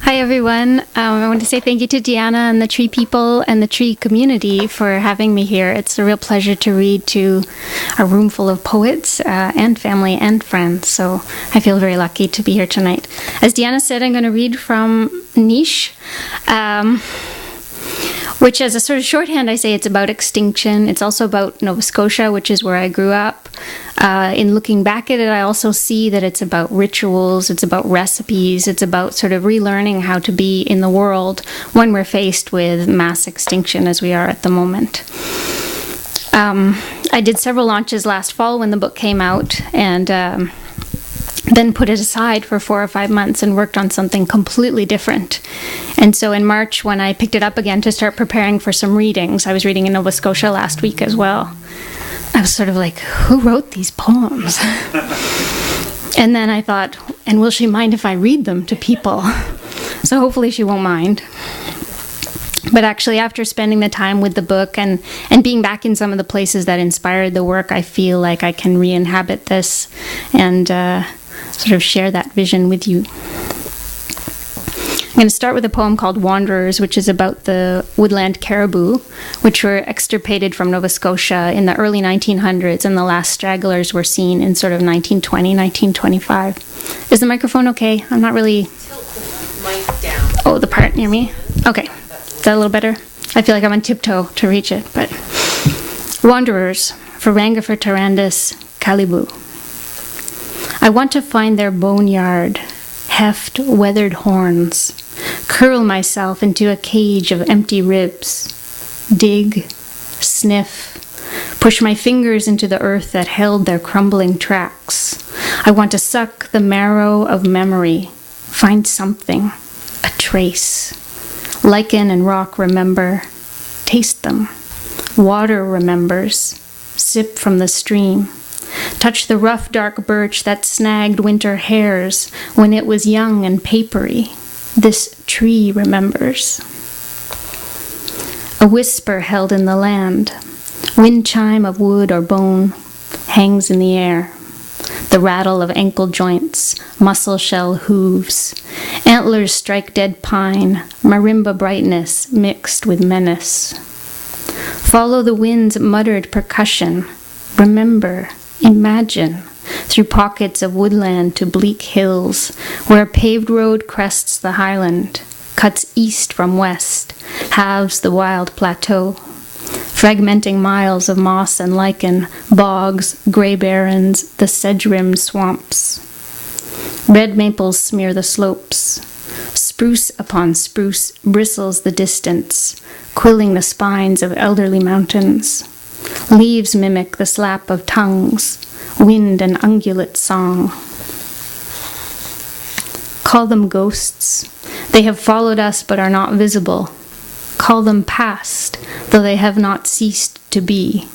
Hi, everyone. I want to say thank you to Deanna and the Tree people and the Tree community for having me here. It's a real pleasure to read to a room full of poets and family and friends. So I feel very lucky to be here tonight. As Deanna said, I'm going to read from Niche, which as a sort of shorthand, I say it's about extinction. It's also about Nova Scotia, which is where I grew up. In looking back at it, I also see that it's about rituals, it's about recipes, it's about sort of relearning how to be in the world when we're faced with mass extinction as we are at the moment. I did several launches last fall when the book came out, and then put it aside for 4 or 5 months and worked on something completely different. And so in March, when I picked it up again to start preparing for some readings, I was reading in Nova Scotia last week as well. I was sort of like, who wrote these poems? And then I thought, and will she mind if I read them to people? So hopefully she won't mind. But actually, after spending the time with the book and being back in some of the places that inspired the work, I feel like I can re-inhabit this and sort of share that vision with you. I'm going to start with a poem called Wanderers, which is about the woodland caribou, which were extirpated from Nova Scotia in the early 1900s, and the last stragglers were seen in sort of 1920, 1925. Is the microphone okay? I'm not really... Tilt the mic down. Oh, the part near me? Okay. Is that a little better? I feel like I'm on tiptoe to reach it, but... Wanderers, Farangifer tarandus, Calibu. I want to find their boneyard, heft weathered horns, curl myself into a cage of empty ribs, dig, sniff, push my fingers into the earth that held their crumbling tracks. I want to suck the marrow of memory, find something, a trace. Lichen and rock remember, taste them. Water remembers, sip from the stream. Touch the rough, dark birch that snagged winter hares when it was young and papery. This tree remembers. A whisper held in the land, wind chime of wood or bone, hangs in the air. The rattle of ankle joints, mussel shell hooves. Antlers strike dead pine, marimba brightness mixed with menace. Follow the wind's muttered percussion. Remember. Imagine, through pockets of woodland to bleak hills, where a paved road crests the highland, cuts east from west, halves the wild plateau, fragmenting miles of moss and lichen, bogs, gray barrens, the sedge-rimmed swamps. Red maples smear the slopes. Spruce upon spruce bristles the distance, quilling the spines of elderly mountains. Leaves mimic the slap of tongues, wind and ungulate song. Call them ghosts. They have followed us but are not visible. Call them past, though they have not ceased to be.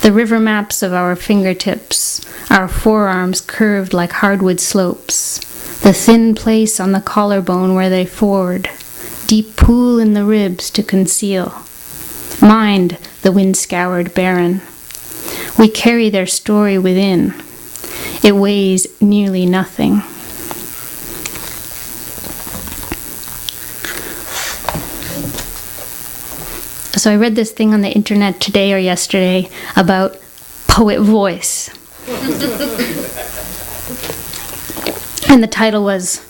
The river maps of our fingertips, our forearms curved like hardwood slopes. The thin place on the collarbone where they ford, deep pool in the ribs to conceal. Mind the wind-scoured barren. We carry their story within. It weighs nearly nothing. So I read this thing on the internet today or yesterday about poet voice. And the title was,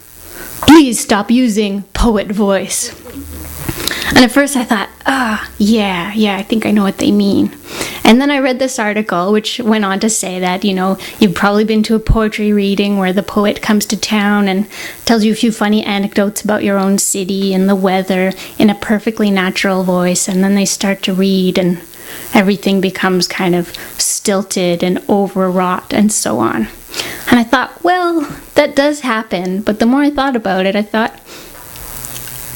"Please stop using poet voice." And at first I thought, yeah, I think I know what they mean. And then I read this article, which went on to say that, you've probably been to a poetry reading where the poet comes to town and tells you a few funny anecdotes about your own city and the weather in a perfectly natural voice. And then they start to read and everything becomes kind of stilted and overwrought and so on. And I thought, well, that does happen. But the more I thought about it, I thought,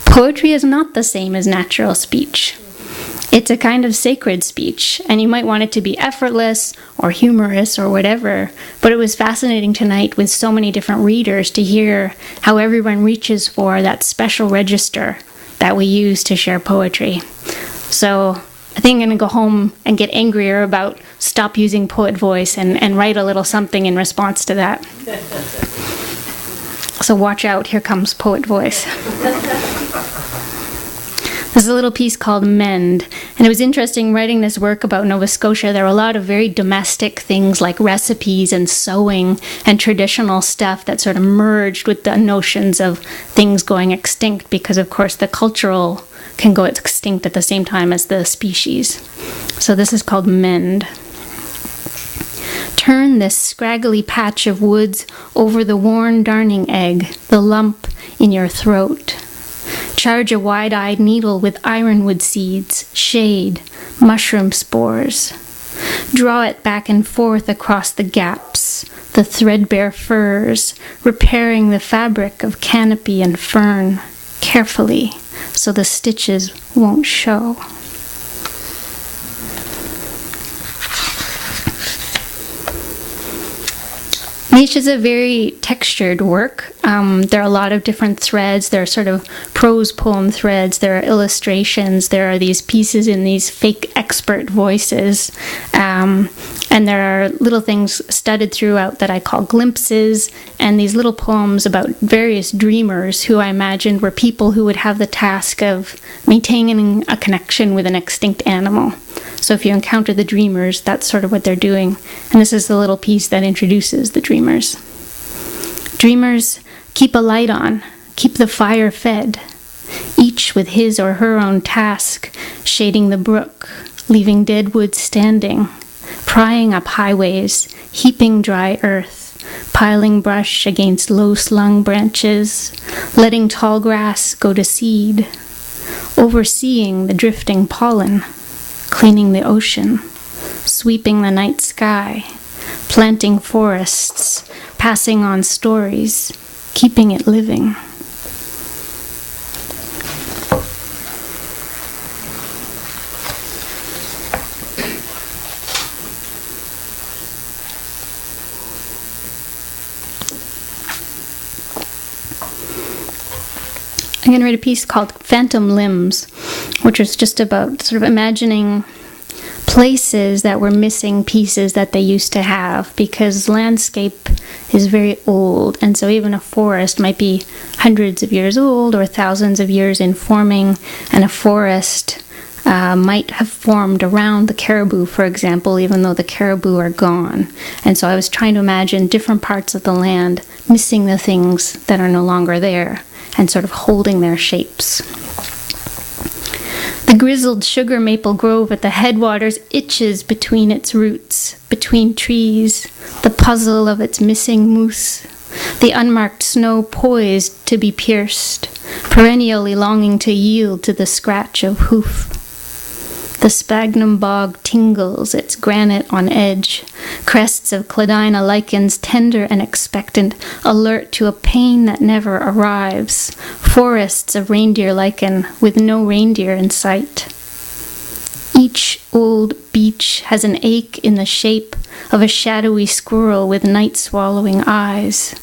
poetry is not the same as natural speech. It's a kind of sacred speech, and you might want it to be effortless or humorous or whatever, but it was fascinating tonight with so many different readers to hear how everyone reaches for that special register that we use to share poetry. So I think I'm going to go home and get angrier about stop using poet voice and write a little something in response to that. So watch out, here comes poet voice. There's a little piece called Mend, and it was interesting writing this work about Nova Scotia. There were a lot of very domestic things like recipes and sewing and traditional stuff that sort of merged with the notions of things going extinct, because of course the cultural can go extinct at the same time as the species. So this is called Mend. Turn this scraggly patch of woods over the worn darning egg, the lump in your throat. Charge a wide-eyed needle with ironwood seeds, shade, mushroom spores. Draw it back and forth across the gaps, the threadbare furs, repairing the fabric of canopy and fern, carefully, so the stitches won't show. Niche is a very textured work. There are a lot of different threads. There are sort of prose poem threads. There are illustrations. There are these pieces in these fake expert voices. And there are little things studded throughout that I call glimpses, and these little poems about various dreamers who I imagined were people who would have the task of maintaining a connection with an extinct animal. So if you encounter the dreamers, that's sort of what they're doing. And this is the little piece that introduces the dreamers. Dreamers keep a light on, keep the fire fed, each with his or her own task, shading the brook, leaving dead wood standing, prying up highways, heaping dry earth, piling brush against low-slung branches, letting tall grass go to seed, overseeing the drifting pollen, cleaning the ocean, sweeping the night sky, planting forests, passing on stories, keeping it living. I'm going to read a piece called Phantom Limbs, which is just about sort of imagining places that were missing pieces that they used to have, because landscape is very old, and so even a forest might be hundreds of years old or thousands of years in forming, and a forest might have formed around the caribou, for example, even though the caribou are gone. And so I was trying to imagine different parts of the land missing the things that are no longer there, and sort of holding their shapes. The grizzled sugar maple grove at the headwaters itches between its roots, between trees, the puzzle of its missing moose, the unmarked snow poised to be pierced, perennially longing to yield to the scratch of hoof. The sphagnum bog tingles, its granite on edge, crests of cladina lichens tender and expectant, alert to a pain that never arrives, forests of reindeer lichen with no reindeer in sight. Each old beech has an ache in the shape of a shadowy squirrel with night-swallowing eyes.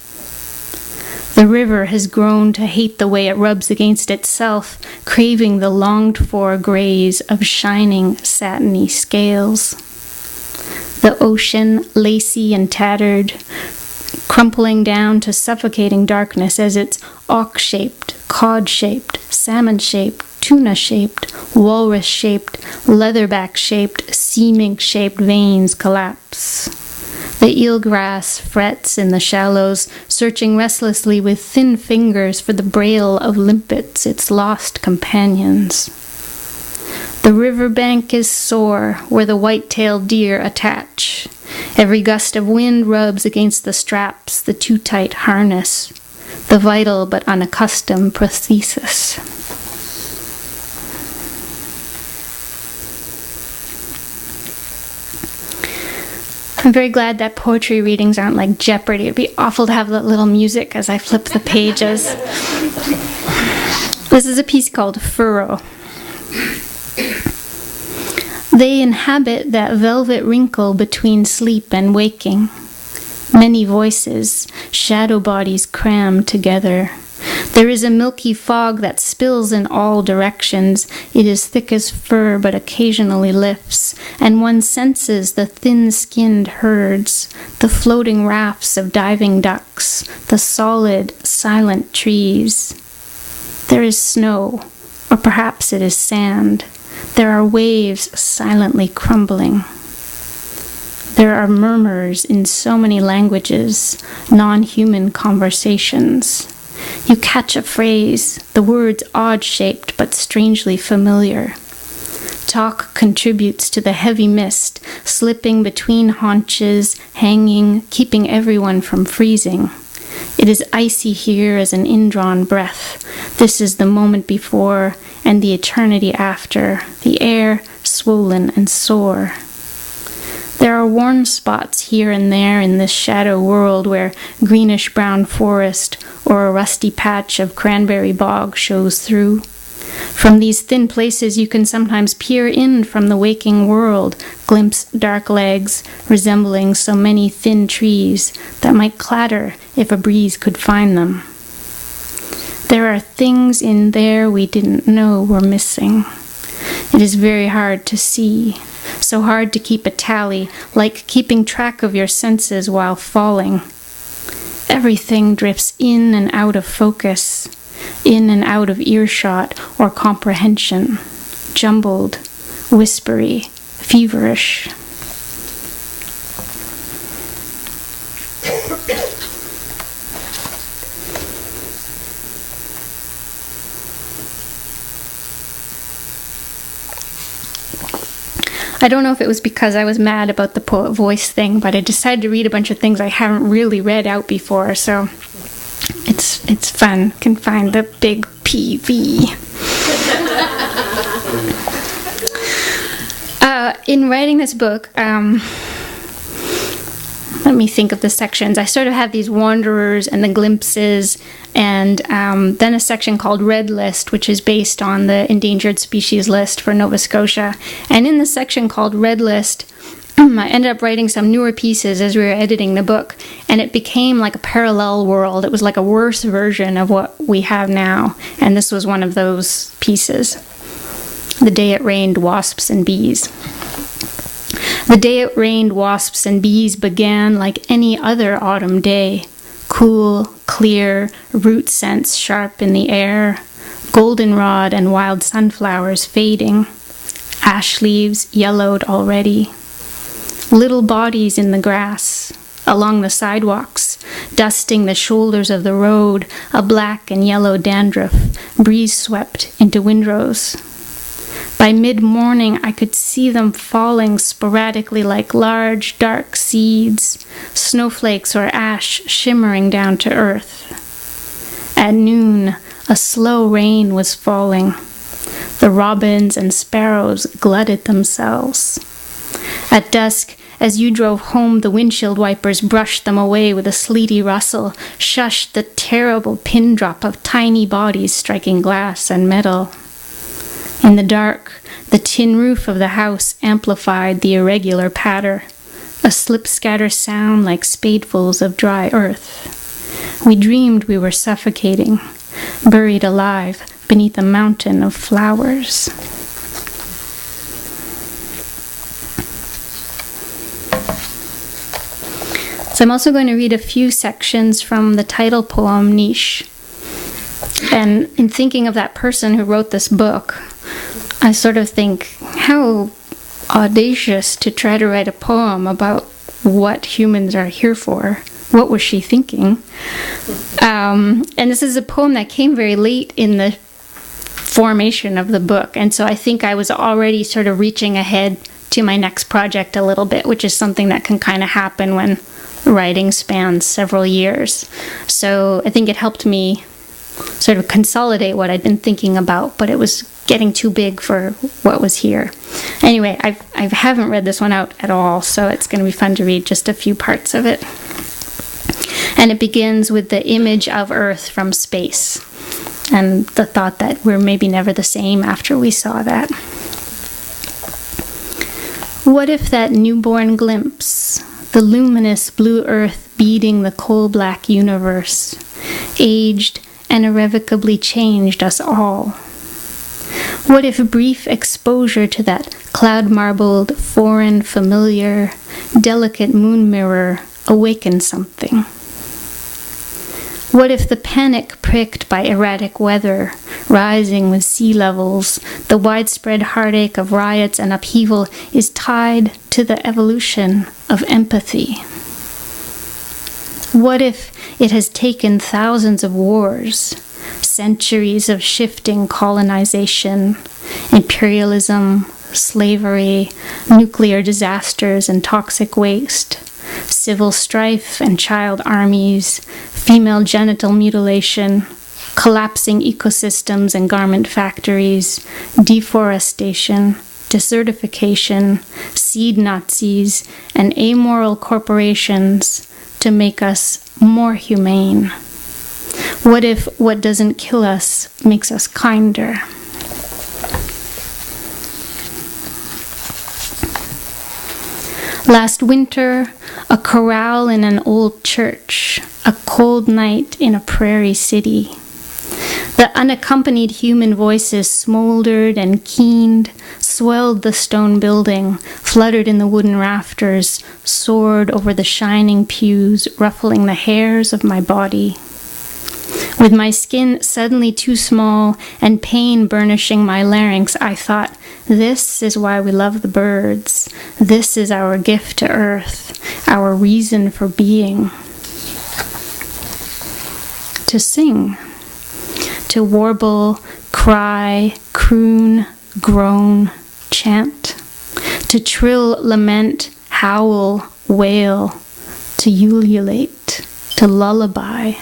The river has grown to hate the way it rubs against itself, craving the longed-for graze of shining, satiny scales. The ocean, lacy and tattered, crumpling down to suffocating darkness as its auk-shaped, cod-shaped, salmon-shaped, tuna-shaped, walrus-shaped, leatherback-shaped, sea mink-shaped veins collapse. The eelgrass frets in the shallows, searching restlessly with thin fingers for the braille of limpets, its lost companions. The riverbank is sore where the white-tailed deer attach. Every gust of wind rubs against the straps, the too-tight harness, the vital but unaccustomed prosthesis. I'm very glad that poetry readings aren't like Jeopardy. It'd be awful to have that little music as I flip the pages. This is a piece called Furrow. They inhabit that velvet wrinkle between sleep and waking. Many voices, shadow bodies crammed together. There is a milky fog that spills in all directions. It is thick as fur, but occasionally lifts, and one senses the thin-skinned herds, the floating rafts of diving ducks, the solid, silent trees. There is snow, or perhaps it is sand. There are waves silently crumbling. There are murmurs in so many languages, non-human conversations. You catch a phrase, the words odd-shaped but strangely familiar. Talk contributes to the heavy mist, slipping between haunches, hanging, keeping everyone from freezing. It is icy here as an indrawn breath. This is the moment before and the eternity after, the air swollen and sore. There are worn spots here and there in this shadow world where greenish-brown forest or a rusty patch of cranberry bog shows through. From these thin places you can sometimes peer in from the waking world, glimpse dark legs resembling so many thin trees that might clatter if a breeze could find them. There are things in there we didn't know were missing. It is very hard to see, so hard to keep a tally, like keeping track of your senses while falling. Everything drifts in and out of focus, in and out of earshot or comprehension, jumbled, whispery, feverish. I don't know if it was because I was mad about the poet voice thing, but I decided to read a bunch of things I haven't really read out before, so it's fun. Can find the big PV. In writing this book, let me think of the sections. I sort of have these wanderers and the glimpses, and then a section called Red List, which is based on the endangered species list for Nova Scotia. And in the section called Red List, I ended up writing some newer pieces as we were editing the book, and it became like a parallel world. It was like a worse version of what we have now, and this was one of those pieces. The Day It Rained Wasps and Bees. The day it rained wasps and bees began like any other autumn day. Cool, clear, root scents sharp in the air, goldenrod and wild sunflowers fading, ash leaves yellowed already. Little bodies in the grass, along the sidewalks, dusting the shoulders of the road, a black and yellow dandruff, breeze swept into windrows. By mid-morning, I could see them falling sporadically like large, dark seeds, snowflakes or ash shimmering down to earth. At noon, a slow rain was falling. The robins and sparrows glutted themselves. At dusk, as you drove home, the windshield wipers brushed them away with a sleety rustle, shushed the terrible pin drop of tiny bodies striking glass and metal. In the dark, the tin roof of the house amplified the irregular patter, a slip-scatter sound like spadefuls of dry earth. We dreamed we were suffocating, buried alive beneath a mountain of flowers. So I'm also going to read a few sections from the title poem, Niche. And in thinking of that person who wrote this book, I sort of think, how audacious to try to write a poem about what humans are here for. What was she thinking? And this is a poem that came very late in the formation of the book. And so I think I was already sort of reaching ahead to my next project a little bit, which is something that can kind of happen when writing spans several years. So I think it helped me sort of consolidate what I'd been thinking about, but it was getting too big for what was here. Anyway, I haven't read this one out at all, so it's going to be fun to read just a few parts of it. And it begins with the image of Earth from space, and the thought that we're maybe never the same after we saw that. What if that newborn glimpse, the luminous blue Earth beading the coal-black universe, aged and irrevocably changed us all? What if brief exposure to that cloud-marbled, foreign, familiar, delicate moon mirror awakened something? What if the panic pricked by erratic weather, rising with sea levels, the widespread heartache of riots and upheaval is tied to the evolution of empathy? What if it has taken thousands of wars, centuries of shifting colonization, imperialism, slavery, nuclear disasters and toxic waste, civil strife and child armies, female genital mutilation, collapsing ecosystems and garment factories, deforestation, desertification, seed Nazis, and amoral corporations to make us more humane? What if what doesn't kill us makes us kinder? Last winter, a chorale in an old church, a cold night in a prairie city. The unaccompanied human voices smoldered and keened, swelled the stone building, fluttered in the wooden rafters, soared over the shining pews, ruffling the hairs of my body. With my skin suddenly too small and pain burnishing my larynx, I thought, this is why we love the birds. This is our gift to earth, our reason for being. To sing, to warble, cry, croon, groan, chant, to trill, lament, howl, wail, to ululate, to lullaby.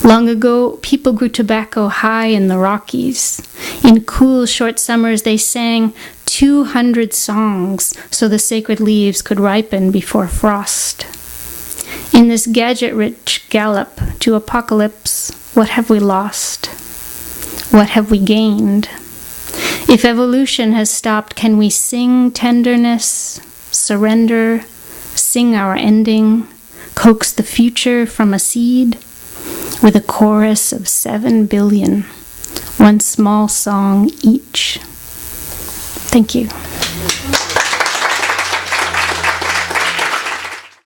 Long ago, people grew tobacco high in the Rockies. In cool, short summers, they sang 200 songs so the sacred leaves could ripen before frost. In this gadget-rich gallop to apocalypse, what have we lost? What have we gained? If evolution has stopped, can we sing tenderness, surrender, sing our ending, coax the future from a seed? With a chorus of 7 billion, one small song each. Thank you.